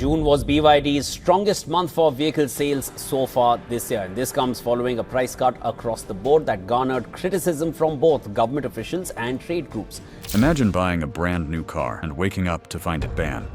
June was BYD's strongest month for vehicle sales so far this year. And this comes following a price cut across the board that garnered criticism from both government officials and trade groups. Imagine buying a brand new car and waking up to find it banned.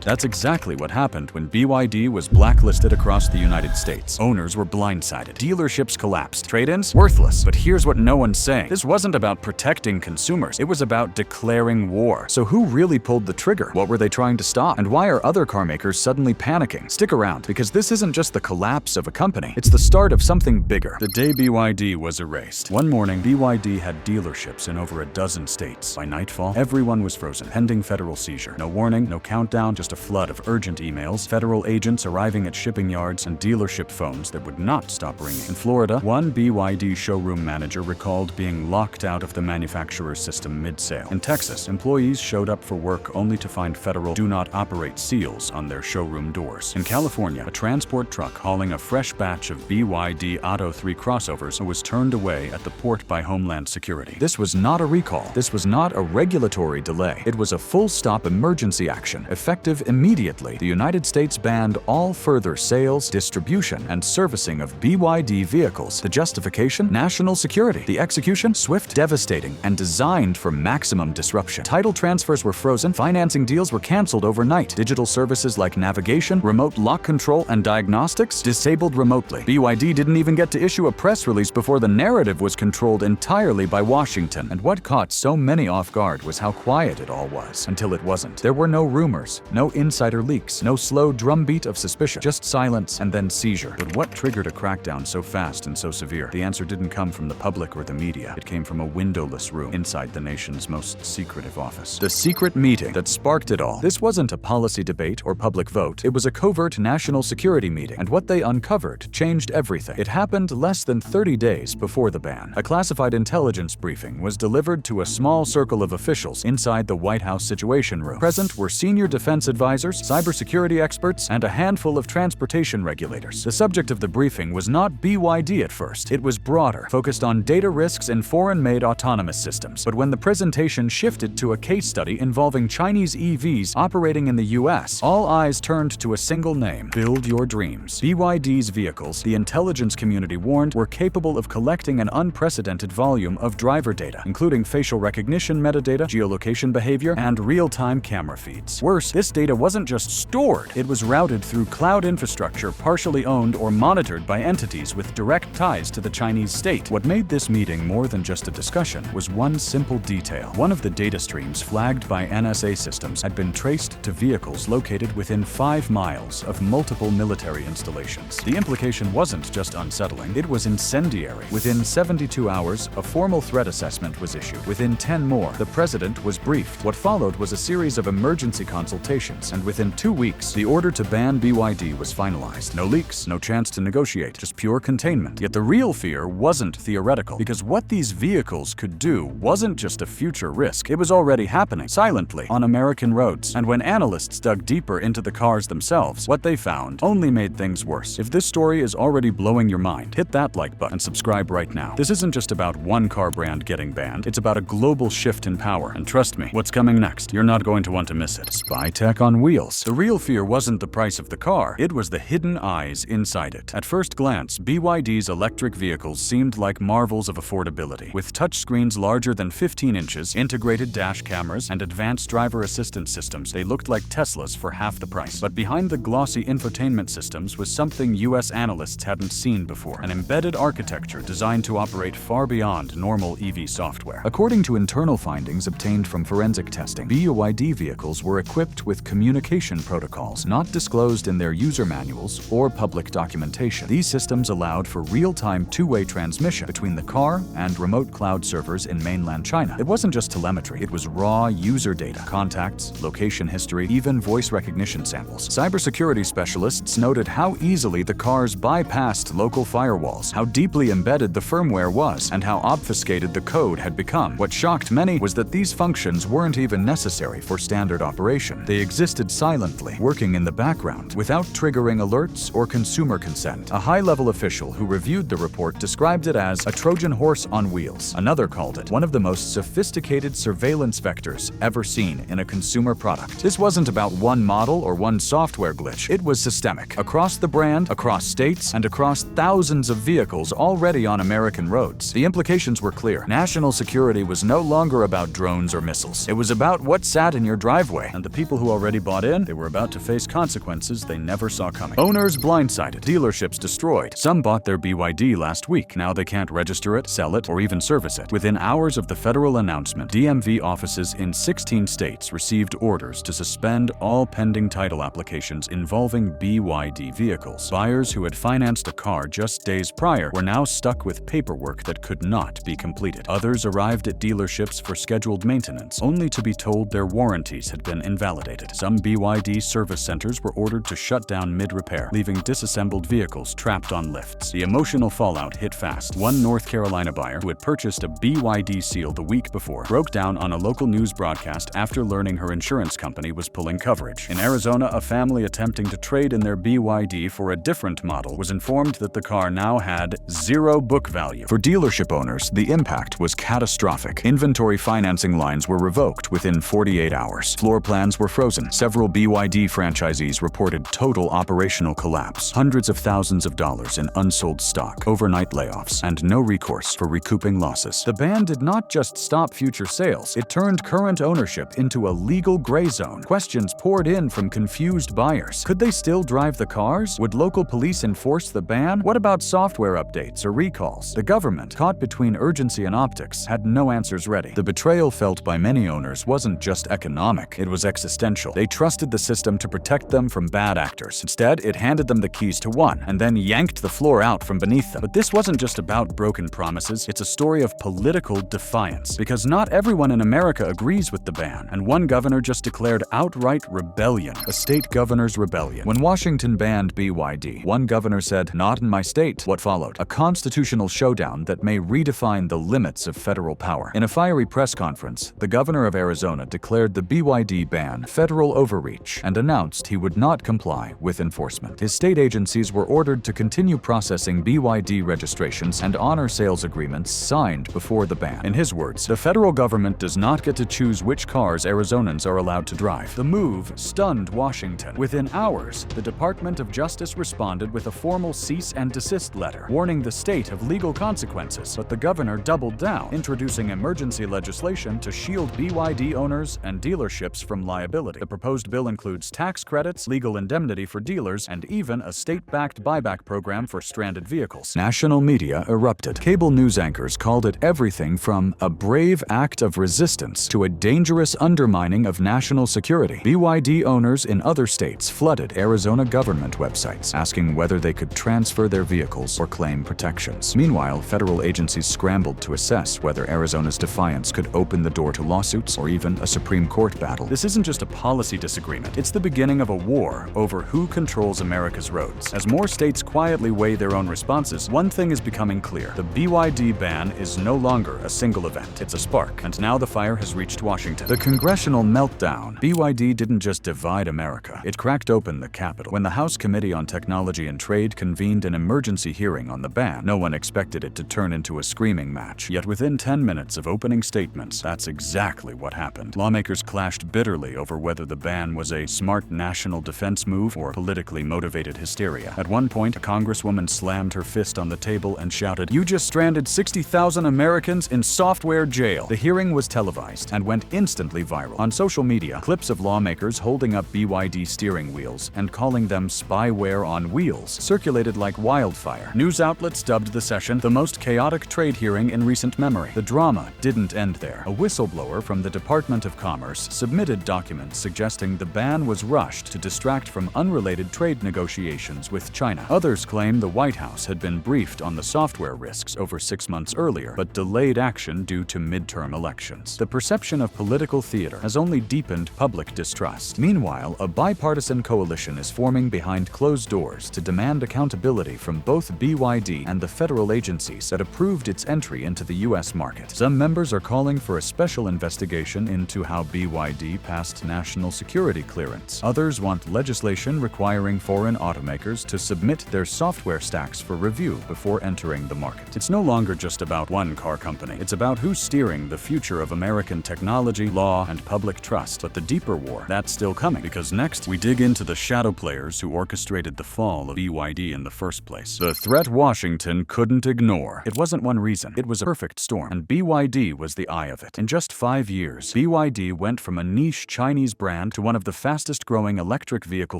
That's exactly what happened when BYD was blacklisted across the United States. Owners were blindsided. Dealerships collapsed. Trade-ins? Worthless. But here's what no one's saying. This wasn't about protecting consumers. It was about declaring war. So who really pulled the trigger? What were they trying to stop? And why are other car makers suddenly panicking? Stick around, because this isn't just the collapse of a company. It's the start of something bigger. The day BYD was erased. One morning, BYD had dealerships in over a dozen states. By nightfall, everyone was frozen, pending federal seizure. No warning, no countdown, just a flood of urgent emails, federal agents arriving at shipping yards, and dealership phones that would not stop ringing. In Florida, one BYD showroom manager recalled being locked out of the manufacturer's system mid-sale. In Texas, employees showed up for work only to find federal "do not operate" seals on their showroom doors. In California, a transport truck hauling a fresh batch of BYD Auto 3 crossovers was turned away at the port by Homeland Security. This was not a recall. This was not a regulatory delay. It was a full-stop emergency action, effective immediately. The United States banned all further sales, distribution, and servicing of BYD vehicles. The justification? National security. The execution? Swift, devastating, and designed for maximum disruption. Title transfers were frozen, financing deals were canceled overnight. Digital services like navigation, remote lock control, and diagnostics disabled remotely. BYD didn't even get to issue a press release before the narrative was controlled entirely by Washington. And what caught so many off guard was how quiet it all was. Until it wasn't. There were no rumors, no insider leaks, no slow drumbeat of suspicion, just silence and then seizure. But what triggered a crackdown so fast and so severe? The answer didn't come from the public or the media. It came from a windowless room inside the nation's most secretive office. The secret meeting that sparked it all. This wasn't a policy debate or public vote. It was a covert national security meeting, and what they uncovered changed everything. It happened less than 30 days before the ban. A classified intelligence briefing was delivered to a small circle of officials inside the White House Situation Room. Present were senior defense advisors, cybersecurity experts, and a handful of transportation regulators. The subject of the briefing was not BYD at first. It was broader, focused on data risks in foreign-made autonomous systems. But when the presentation shifted to a case study involving Chinese EVs operating in the US, all eyes turned to a single name: Build Your Dreams. BYD's vehicles, the intelligence community warned, were capable of collecting an unprecedented volume of driver data, including facial recognition metadata, geolocation behavior, and real-time camera feeds. Worse, this data wasn't just stored, it was routed through cloud infrastructure partially owned or monitored by entities with direct ties to the Chinese state. What made this meeting more than just a discussion was one simple detail. One of the data streams flagged by NSA systems had been traced to vehicles located within 5 miles of multiple military installations. The implication wasn't just unsettling, it was incendiary. Within 72 hours, a formal threat assessment was issued. Within 10 more, the president was briefed. What followed was a series of emergency consultations, and within 2 weeks, the order to ban BYD was finalized. No leaks, no chance to negotiate, just pure containment. Yet the real fear wasn't theoretical, because what these vehicles could do wasn't just a future risk. It was already happening, silently, on American roads. And when analysts dug deeper into the cars themselves, what they found only made things worse. If this story is already blowing your mind, hit that like button and subscribe right now. This isn't just about one car brand getting banned, it's about a global shift in power. And trust me, what's coming next? You're not going to want to miss it. Spy tech on wheels. The real fear wasn't the price of the car, it was the hidden eyes inside it. At first glance, BYD's electric vehicles seemed like marvels of affordability. With touchscreens larger than 15 inches, integrated dash cameras, and advanced driver assistance systems, they looked like Teslas for half the price. But behind the glossy infotainment systems was something US analysts hadn't seen before: an embedded architecture designed to operate far beyond normal EV software. According to internal findings obtained from forensic testing, BYD vehicles were equipped with communication protocols not disclosed in their user manuals or public documentation. These systems allowed for real-time two-way transmission between the car and remote cloud servers in mainland China. It wasn't just telemetry, it was raw user data, contacts, location history, even voice recognition samples. Cybersecurity specialists noted how easily the cars bypassed local firewalls, how deeply embedded the firmware was, and how obfuscated the code had become. What shocked many was that these functions weren't even necessary for standard operation. They existed existed silently, working in the background, without triggering alerts or consumer consent. A high-level official who reviewed the report described it as a Trojan horse on wheels. Another called it one of the most sophisticated surveillance vectors ever seen in a consumer product. This wasn't about one model or one software glitch. It was systemic, across the brand, across states, and across thousands of vehicles already on American roads. The implications were clear. National security was no longer about drones or missiles. It was about what sat in your driveway, and the people who already bought in, they were about to face consequences they never saw coming. Owners blindsided, dealerships destroyed. Some bought their BYD last week. Now they can't register it, sell it, or even service it. Within hours of the federal announcement, DMV offices in 16 states received orders to suspend all pending title applications involving BYD vehicles. Buyers who had financed a car just days prior were now stuck with paperwork that could not be completed. Others arrived at dealerships for scheduled maintenance, only to be told their warranties had been invalidated. Some BYD service centers were ordered to shut down mid-repair, leaving disassembled vehicles trapped on lifts. The emotional fallout hit fast. One North Carolina buyer who had purchased a BYD Seal the week before broke down on a local news broadcast after learning her insurance company was pulling coverage. In Arizona, a family attempting to trade in their BYD for a different model was informed that the car now had zero book value. For dealership owners, the impact was catastrophic. Inventory financing lines were revoked within 48 hours. Floor plans were frozen. Several BYD franchisees reported total operational collapse, hundreds of thousands of dollars in unsold stock, overnight layoffs, and no recourse for recouping losses. The ban did not just stop future sales, it turned current ownership into a legal gray zone. Questions poured in from confused buyers. Could they still drive the cars? Would local police enforce the ban? What about software updates or recalls? The government, caught between urgency and optics, had no answers ready. The betrayal felt by many owners wasn't just economic, it was existential. They trusted the system to protect them from bad actors. Instead, it handed them the keys to one, and then yanked the floor out from beneath them. But this wasn't just about broken promises, it's a story of political defiance. Because not everyone in America agrees with the ban, and one governor just declared outright rebellion, a state governor's rebellion. When Washington banned BYD, one governor said, "Not in my state." What followed? A constitutional showdown that may redefine the limits of federal power. In a fiery press conference, the governor of Arizona declared the BYD ban federal overreach and announced he would not comply with enforcement. His state agencies were ordered to continue processing BYD registrations and honor sales agreements signed before the ban. In his words, the federal government does not get to choose which cars Arizonans are allowed to drive. The move stunned Washington. Within hours, the Department of Justice responded with a formal cease and desist letter, warning the state of legal consequences. But the governor doubled down, introducing emergency legislation to shield BYD owners and dealerships from liability. The proposed bill includes tax credits, legal indemnity for dealers, and even a state-backed buyback program for stranded vehicles. National media erupted. Cable news anchors called it everything from a brave act of resistance to a dangerous undermining of national security. BYD owners in other states flooded Arizona government websites, asking whether they could transfer their vehicles or claim protections. Meanwhile, federal agencies scrambled to assess whether Arizona's defiance could open the door to lawsuits or even a Supreme Court battle. This isn't just a policy disagreement, it's the beginning of a war over who controls America's roads. As more states quietly weigh their own responses, one thing is becoming clear. The BYD ban is no longer a single event, it's a spark, and now the fire has reached Washington. The congressional meltdown. BYD didn't just divide America, it cracked open the Capitol. When the House Committee on Technology and Trade convened an emergency hearing on the ban, no one expected it to turn into a screaming match. Yet within 10 minutes of opening statements, that's exactly what happened. Lawmakers clashed bitterly over whether the ban was a smart national defense move or politically motivated hysteria. At one point, a congresswoman slammed her fist on the table and shouted, "You just stranded 60,000 Americans in software jail." The hearing was televised and went instantly viral. On social media, clips of lawmakers holding up BYD steering wheels and calling them spyware on wheels circulated like wildfire. News outlets dubbed the session the most chaotic trade hearing in recent memory. The drama didn't end there. A whistleblower from the Department of Commerce submitted documents suggesting the ban was rushed to distract from unrelated trade negotiations with China. Others claim the White House had been briefed on the software risks over 6 months earlier, but delayed action due to midterm elections. The perception of political theater has only deepened public distrust. Meanwhile, a bipartisan coalition is forming behind closed doors to demand accountability from both BYD and the federal agencies that approved its entry into the U.S. market. Some members are calling for a special investigation into how BYD passed national security clearance. Others want legislation requiring foreign automakers to submit their software stacks for review before entering the market. It's no longer just about one car company. It's about who's steering the future of American technology, law, and public trust. But the deeper war, that's still coming, because next we dig into the shadow players who orchestrated the fall of BYD in the first place. The threat Washington couldn't ignore. It wasn't one reason. It was a perfect storm, and BYD was the eye of it. In just 5 years, BYD went from a niche Chinese brand to one of the fastest-growing electric vehicle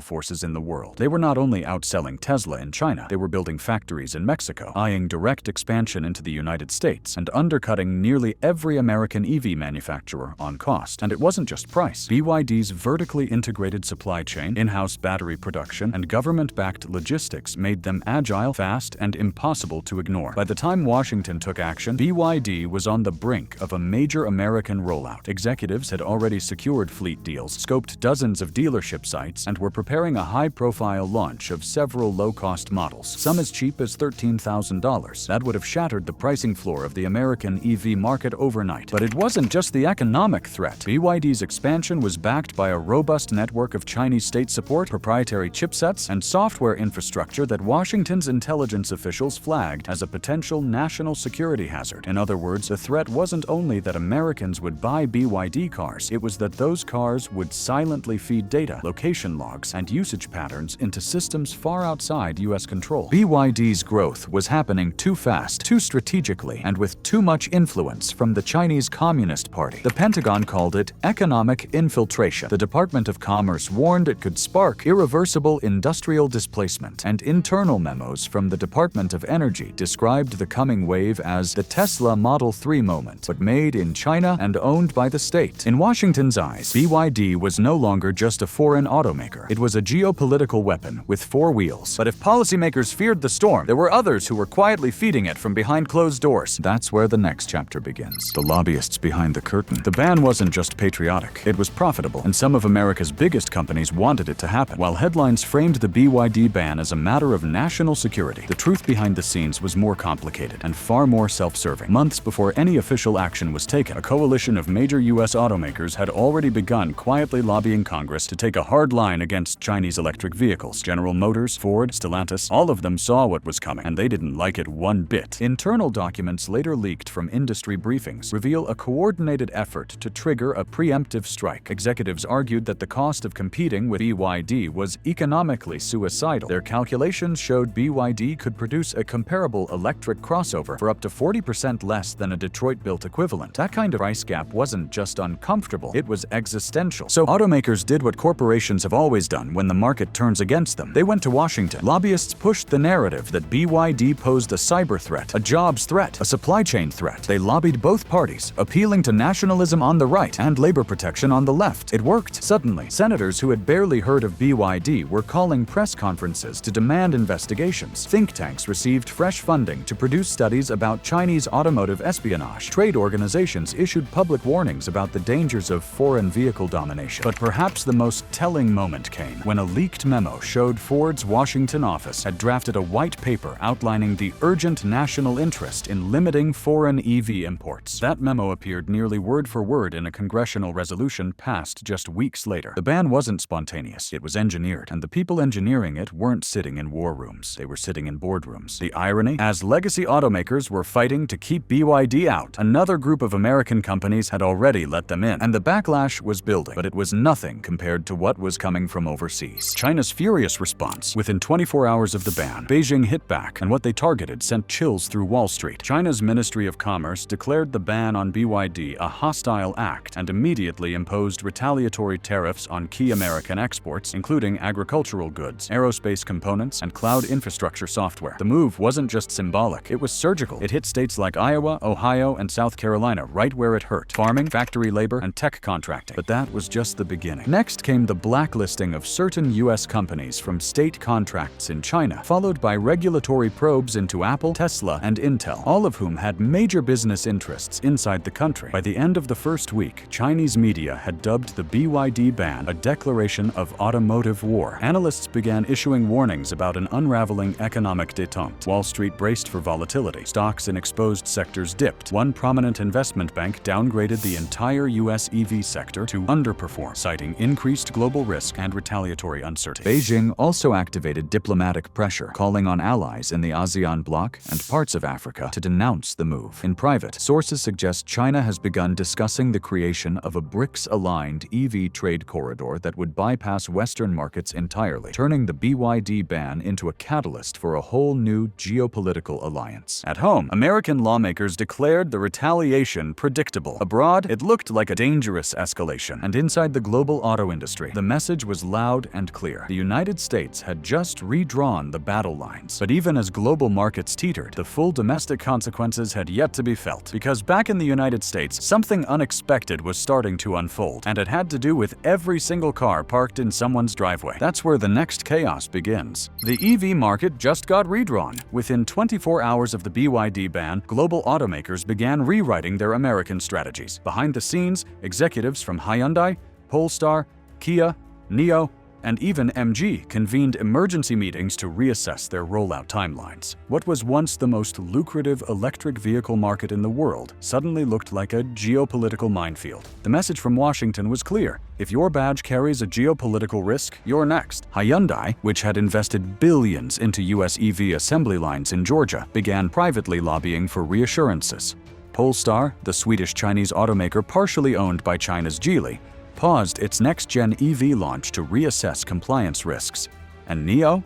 forces in the world. They were not only outselling Tesla in China, they were building factories in Mexico, eyeing direct expansion into the United States, and undercutting nearly every American EV manufacturer on cost. And it wasn't just price. BYD's vertically integrated supply chain, in-house battery production, and government-backed logistics made them agile, fast, and impossible to ignore. By the time Washington took action, BYD was on the brink of a major American rollout. Executives had already secured fleet deals, scoped dozens of dealership sites, and were preparing a high-profile launch of several low-cost models, some as cheap as $13,000. That would have shattered the pricing floor of the American EV market overnight. But it wasn't just the economic threat. BYD's expansion was backed by a robust network of Chinese state support, proprietary chipsets, and software infrastructure that Washington's intelligence officials flagged as a potential national security hazard. In other words, the threat wasn't only that Americans would buy BYD cars, it was that those cars would silently feed data, location logs, and usage patterns into systems far outside U.S. control. BYD's growth was happening too fast, too strategically, and with too much influence from the Chinese Communist Party. The Pentagon called it economic infiltration. The Department of Commerce warned it could spark irreversible industrial displacement, and internal memos from the Department of Energy described the coming wave as the Tesla Model 3 moment, but made in China and owned by the state. In Washington's eyes, BYD was no longer just a foreign automaker. It was a geopolitical weapon with 4 wheels. But if policymakers feared the storm, there were others who were quietly feeding it from behind closed doors. That's where the next chapter begins. The lobbyists behind the curtain. The ban wasn't just patriotic. It was profitable, and some of America's biggest companies wanted it to happen. While headlines framed the BYD ban as a matter of national security, the truth behind the scenes was more complicated and far more self-serving. Months before any official action was taken, a coalition of major U.S. automakers had already begun quietly lobbying Congress to take a hard line against Chinese electric vehicles. General Motors, Ford, Stellantis, all of them saw what was coming, and they didn't like it one bit. Internal documents later leaked from industry briefings reveal a coordinated effort to trigger a preemptive strike. Executives argued that the cost of competing with BYD was economically suicidal. Their calculations showed BYD could produce a comparable electric crossover for up to 40% less than a Detroit-built equivalent. That kind of price gap wasn't just uncomfortable, it was existential. So automakers did what corporations have always done when the market turns against them. They went to Washington. Lobbyists pushed the narrative that BYD posed a cyber threat, a jobs threat, a supply chain threat. They lobbied both parties, appealing to nationalism on the right and labor protection on the left. It worked. Suddenly, senators who had barely heard of BYD were calling press conferences to demand investigations. Think tanks received fresh funding to produce studies about Chinese automotive espionage. Trade organizations issued public warnings about the dangers of foreign vehicle domination. But perhaps the most telling moment came when a leaked memo showed Ford's Washington office had drafted a white paper outlining the urgent national interest in limiting foreign EV imports. That memo appeared nearly word for word in a congressional resolution passed just weeks later. The ban wasn't spontaneous, it was engineered, and the people engineering it weren't sitting in war rooms, they were sitting in boardrooms. The irony? As legacy automakers were fighting to keep BYD out, another group of American companies had already let them in, and the backlash was building. But it was nothing compared to what was coming from overseas. China's furious response. Within 24 hours of the ban, Beijing hit back, and what they targeted sent chills through Wall Street. China's Ministry of Commerce declared the ban on BYD a hostile act and immediately imposed retaliatory tariffs on key American exports, including agricultural goods, aerospace components, and cloud infrastructure software. The move wasn't just symbolic, it was surgical. It hit states like Iowa, Ohio, and South Carolina right where it hurt: farming, factory labor, and tech contracting. But that was just the beginning. Next came the blacklisting of certain U.S. companies from state contracts in China, followed by regulatory probes into Apple, Tesla, and Intel, all of whom had major business interests inside the country. By the end of the first week, Chinese media had dubbed the BYD ban a declaration of automotive war. Analysts began issuing warnings about an unraveling economic detente. Wall Street braced for volatility. Stocks in exposed sectors dipped. One prominent investment bank downgraded the entire U.S. EV sector to underperform. more, citing increased global risk and retaliatory uncertainty. Beijing also activated diplomatic pressure, calling on allies in the ASEAN bloc and parts of Africa to denounce the move. In private, sources suggest China has begun discussing the creation of a BRICS-aligned EV trade corridor that would bypass Western markets entirely, turning the BYD ban into a catalyst for a whole new geopolitical alliance. At home, American lawmakers declared the retaliation predictable. Abroad, it looked like a dangerous escalation. And inside the global auto industry, the message was loud and clear. The United States had just redrawn the battle lines. But even as global markets teetered, the full domestic consequences had yet to be felt. Because back in the United States, something unexpected was starting to unfold, and it had to do with every single car parked in someone's driveway. That's where the next chaos begins. The EV market just got redrawn. Within 24 hours of the BYD ban, global automakers began rewriting their American strategies. Behind the scenes, executives from Hyundai, Polestar, Kia, NIO, and even MG convened emergency meetings to reassess their rollout timelines. What was once the most lucrative electric vehicle market in the world suddenly looked like a geopolitical minefield. The message from Washington was clear. If your badge carries a geopolitical risk, you're next. Hyundai, which had invested billions into US EV assembly lines in Georgia, began privately lobbying for reassurances. Polestar, the Swedish-Chinese automaker partially owned by China's Geely, paused its next-gen EV launch to reassess compliance risks. And NIO?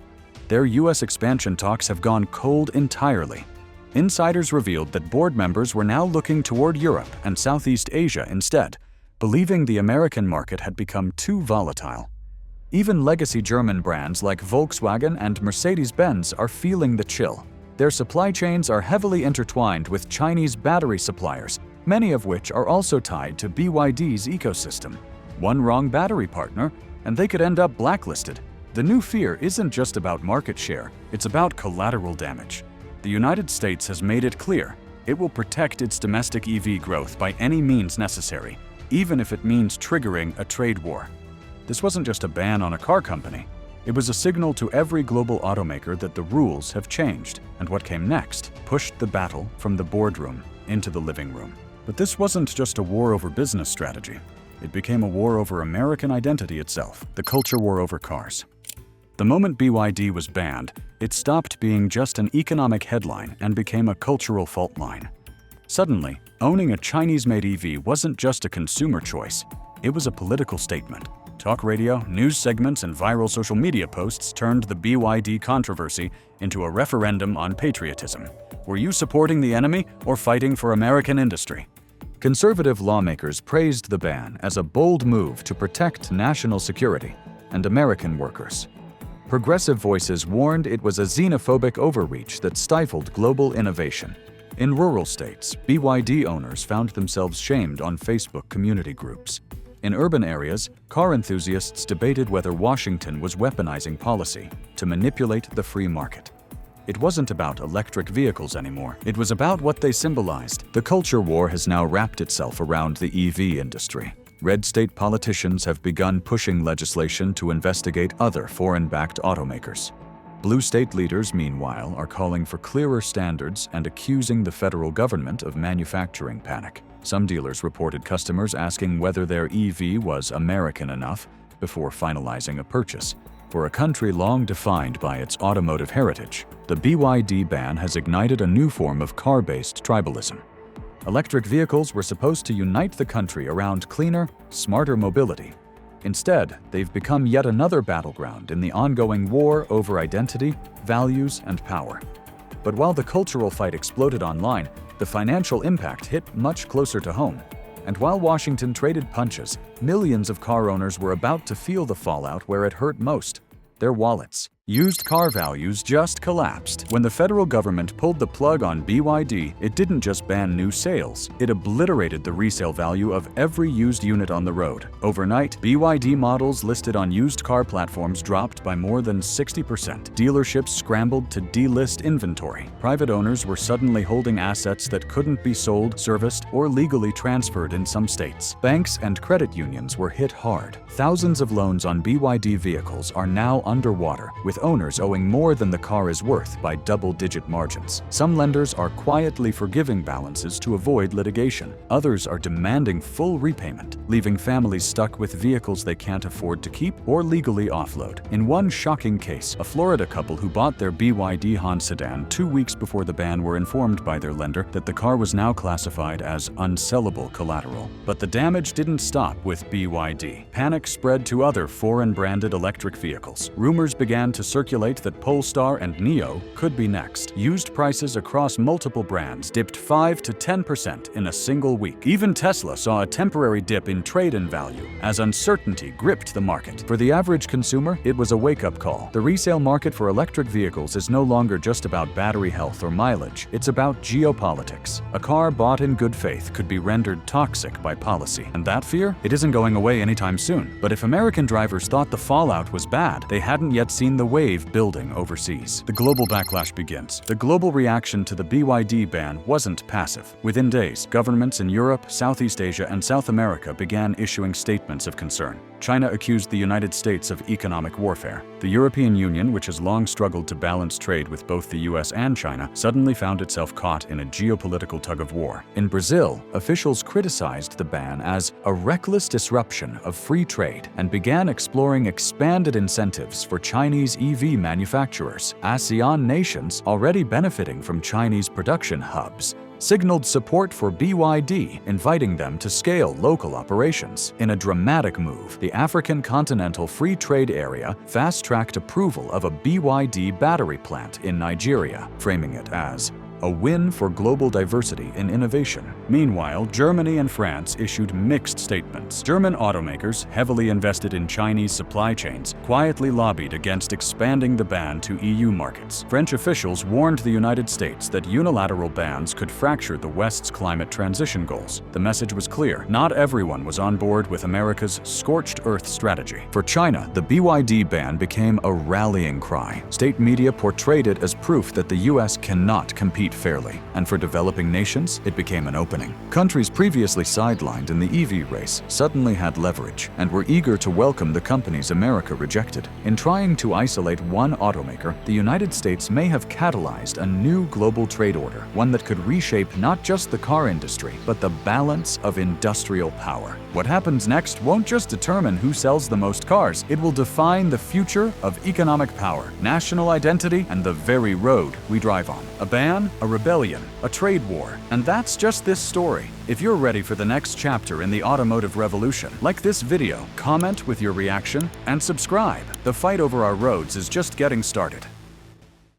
Their US expansion talks have gone cold entirely. Insiders revealed that board members were now looking toward Europe and Southeast Asia instead, believing the American market had become too volatile. Even legacy German brands like Volkswagen and Mercedes-Benz are feeling the chill. Their supply chains are heavily intertwined with Chinese battery suppliers, many of which are also tied to BYD's ecosystem. One wrong battery partner, and they could end up blacklisted. The new fear isn't just about market share, it's about collateral damage. The United States has made it clear it will protect its domestic EV growth by any means necessary, even if it means triggering a trade war. This wasn't just a ban on a car company. It was a signal to every global automaker that the rules have changed, and what came next pushed the battle from the boardroom into the living room. But this wasn't just a war over business strategy. It became a war over American identity itself, the culture war over cars. The moment BYD was banned, it stopped being just an economic headline and became a cultural fault line. Suddenly, owning a Chinese-made EV wasn't just a consumer choice, it was a political statement. Talk radio, news segments, and viral social media posts turned the BYD controversy into a referendum on patriotism. Were you supporting the enemy or fighting for American industry? Conservative lawmakers praised the ban as a bold move to protect national security and American workers. Progressive voices warned it was a xenophobic overreach that stifled global innovation. In rural states, BYD owners found themselves shamed on Facebook community groups. In urban areas, car enthusiasts debated whether Washington was weaponizing policy to manipulate the free market. It wasn't about electric vehicles anymore. It was about what they symbolized. The culture war has now wrapped itself around the EV industry. Red state politicians have begun pushing legislation to investigate other foreign-backed automakers. Blue state leaders, meanwhile, are calling for clearer standards and accusing the federal government of manufacturing panic. Some dealers reported customers asking whether their EV was American enough before finalizing a purchase. For a country long defined by its automotive heritage, the BYD ban has ignited a new form of car-based tribalism. Electric vehicles were supposed to unite the country around cleaner, smarter mobility. Instead, they've become yet another battleground in the ongoing war over identity, values, and power. But while the cultural fight exploded online, the financial impact hit much closer to home. And while Washington traded punches, millions of car owners were about to feel the fallout where it hurt most: their wallets. Used car values just collapsed. When the federal government pulled the plug on BYD, it didn't just ban new sales, it obliterated the resale value of every used unit on the road. Overnight, BYD models listed on used car platforms dropped by more than 60%. Dealerships scrambled to delist inventory. Private owners were suddenly holding assets that couldn't be sold, serviced, or legally transferred in some states. Banks and credit unions were hit hard. Thousands of loans on BYD vehicles are now underwater, with owners owing more than the car is worth by double-digit margins. Some lenders are quietly forgiving balances to avoid litigation. Others are demanding full repayment, leaving families stuck with vehicles they can't afford to keep or legally offload. In one shocking case, a Florida couple who bought their BYD Honda sedan 2 weeks before the ban were informed by their lender that the car was now classified as unsellable collateral. But the damage didn't stop with BYD. Panic spread to other foreign-branded electric vehicles. Rumors began to circulate that Polestar and NIO could be next. Used prices across multiple brands dipped 5 to 10% in a single week. Even Tesla saw a temporary dip in trade-in value as uncertainty gripped the market. For the average consumer, it was a wake-up call. The resale market for electric vehicles is no longer just about battery health or mileage. It's about geopolitics. A car bought in good faith could be rendered toxic by policy. And that fear? It isn't going away anytime soon. But if American drivers thought the fallout was bad, they hadn't yet seen the wave building overseas. The global backlash begins. The global reaction to the BYD ban wasn't passive. Within days, governments in Europe, Southeast Asia, and South America began issuing statements of concern. China accused the United States of economic warfare. The European Union, which has long struggled to balance trade with both the US and China, suddenly found itself caught in a geopolitical tug-of-war. In Brazil, officials criticized the ban as a reckless disruption of free trade and began exploring expanded incentives for Chinese EV manufacturers. ASEAN nations, already benefiting from Chinese production hubs, signaled support for BYD, inviting them to scale local operations. In a dramatic move, the African Continental Free Trade Area fast-tracked approval of a BYD battery plant in Nigeria, framing it as a win for global diversity and innovation. Meanwhile, Germany and France issued mixed statements. German automakers, heavily invested in Chinese supply chains, quietly lobbied against expanding the ban to EU markets. French officials warned the United States that unilateral bans could fracture the West's climate transition goals. The message was clear. Not everyone was on board with America's scorched earth strategy. For China, the BYD ban became a rallying cry. State media portrayed it as proof that the US cannot compete fairly, and for developing nations, it became an opening. Countries previously sidelined in the EV race suddenly had leverage and were eager to welcome the companies America rejected. In trying to isolate one automaker, the United States may have catalyzed a new global trade order, one that could reshape not just the car industry, but the balance of industrial power. What happens next won't just determine who sells the most cars, it will define the future of economic power, national identity, and the very road we drive on. A ban, a rebellion, a trade war. And that's just this story. If you're ready for the next chapter in the automotive revolution, like this video, comment with your reaction, and subscribe. The fight over our roads is just getting started.